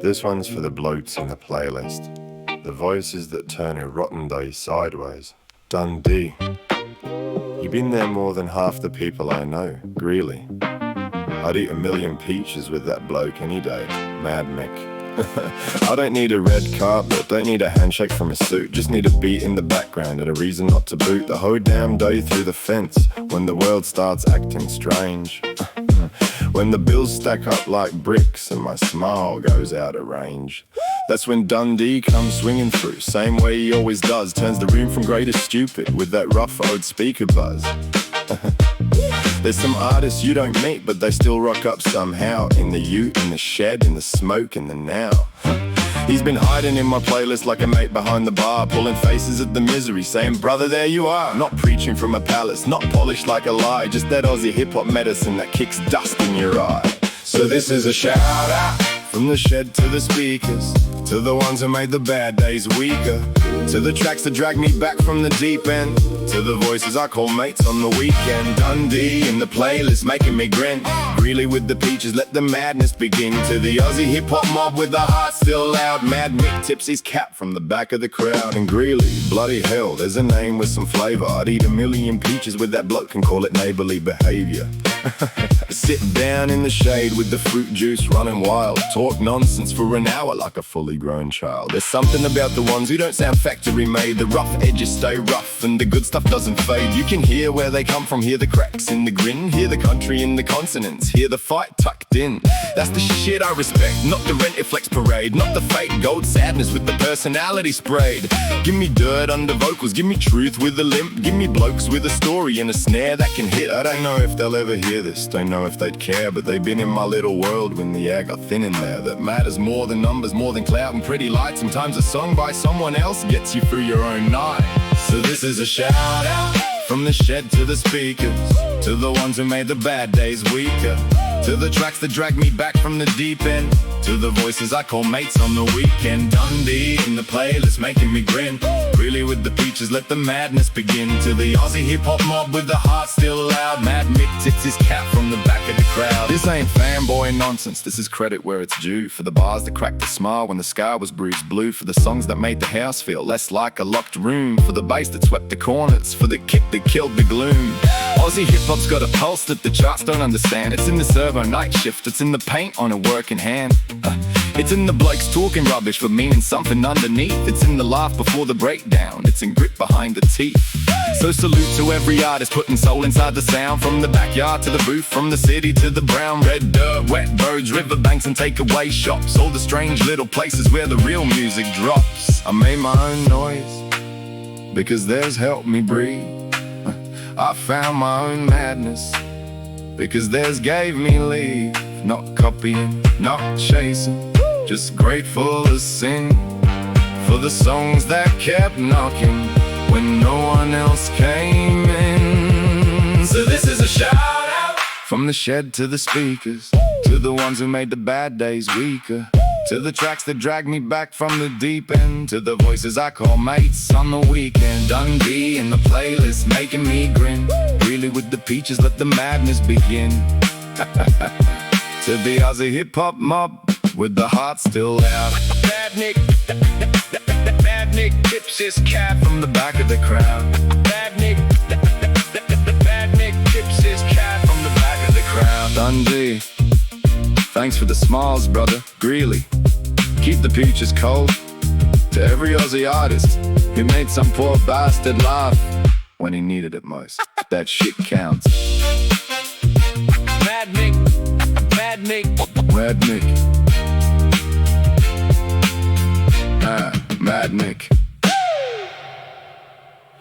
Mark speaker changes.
Speaker 1: This one's for the blokes in the playlist, the voices that turn a rotten day sideways. Dundee. You've been there more than half the people I know, Greeley. I'd eat a million peaches with that bloke any day, Mad Mick. I don't need a red carpet, don't need a handshake from a suit. Just need a beat in the background and a reason not to boot the whole damn day through the fence when the world starts acting strange. When the bills stack up like bricks and my smile goes out of range. That's when Dundee comes swinging through, same way he always does. Turns the room from grey to stupid with that rough old speaker buzz. There's some artists you don't meet, but they still rock up somehow. In the ute, in the shed, in the smoke, in the now. He's been hiding in my playlist like a mate behind the bar, pulling faces at the misery, saying, brother, there you are. Not preaching from a palace, not polished like a lie, just that Aussie hip-hop medicine that kicks dust in your eye. So this is a shout out from the shed to the speakers, to the ones who made the bad days weaker, to the tracks that drag me back from the deep end, to the voices I call mates on the weekend. Dundee in the playlist making me grin, Greeley with the peaches, let the madness begin. To the Aussie hip-hop mob with the heart still loud, Mad Mick tips his cap from the back of the crowd. And Greeley, bloody hell, there's a name with some flavor. I'd eat a million peaches with that bloke and call it neighborly behavior. Sit down in the shade with the fruit juice running wild, talk nonsense for an hour like a fully grown child. There's something about the ones who don't sound factory made. The rough edges stay rough and the good stuff doesn't fade. You can hear where they come from, hear the cracks in the grin, hear the country in the consonants, hear the fight tucked in. That's the shit I respect, not the rent-it-flex parade, not the fake gold sadness with the personality sprayed. Give me dirt under vocals, give me truth with a limp, give me blokes with a story and a snare that can hit. I don't know if they'll ever hear this, don't know if they'd care, but they've been in my little world when the air got thin in there. That matters more than numbers, more than clout and pretty lights. Sometimes a song by someone else gets you through your own night. So this is a shout out from the shed to the speakers, to the ones who made the bad days weaker, to the tracks that drag me back from the deep end, to the voices I call mates on the weekend. Dundee in the playlist making me grin, Greeley with the peaches, let the madness begin. To the Aussie hip-hop mob with the heart still loud, Mad Mick tips his cap from the back of the crowd. This ain't fanboy nonsense, this is credit where it's due. For the bars that cracked the smile when the sky was bruised blue, for the songs that made the house feel less like a locked room, for the bass that swept the corners, for the kick that killed the gloom. Aussie hip-hop's got a pulse that the charts don't understand. It's in the servo night shift, it's in the paint on a working hand. It's in the blokes talking rubbish but meaning something underneath. It's in the laugh before the breakdown, it's in grit behind the teeth. So salute to every artist putting soul inside the sound, from the backyard to the booth, from the city to the brown. Red dirt, wet roads, riverbanks and takeaway shops, all the strange little places where the real music drops. I made my own noise because theirs helped me breathe. I found my own madness because theirs gave me leave. Not copying, not chasing, just grateful to sing for the songs that kept knocking when no one else came in. So this is a shout out from the shed to the speakers, to the ones who made the bad days weaker, to the tracks that drag me back from the deep end, to the voices I call mates on the weekend. Dundee in the playlist making me grin, Greeley with the peaches, let the madness begin. To the Aussie hip-hop mob with the heart still loud, Mad Mick tips his cap from the back of the crowd. Mad Mick tips his cap from the back of the crowd. Dundee, thanks for the smiles, brother. Greeley, keep the peaches cold. To every Aussie artist who made some poor bastard laugh when he needed it most, that shit counts. Mad Mick, Mad Mick, Mad Mick, Mad Mick.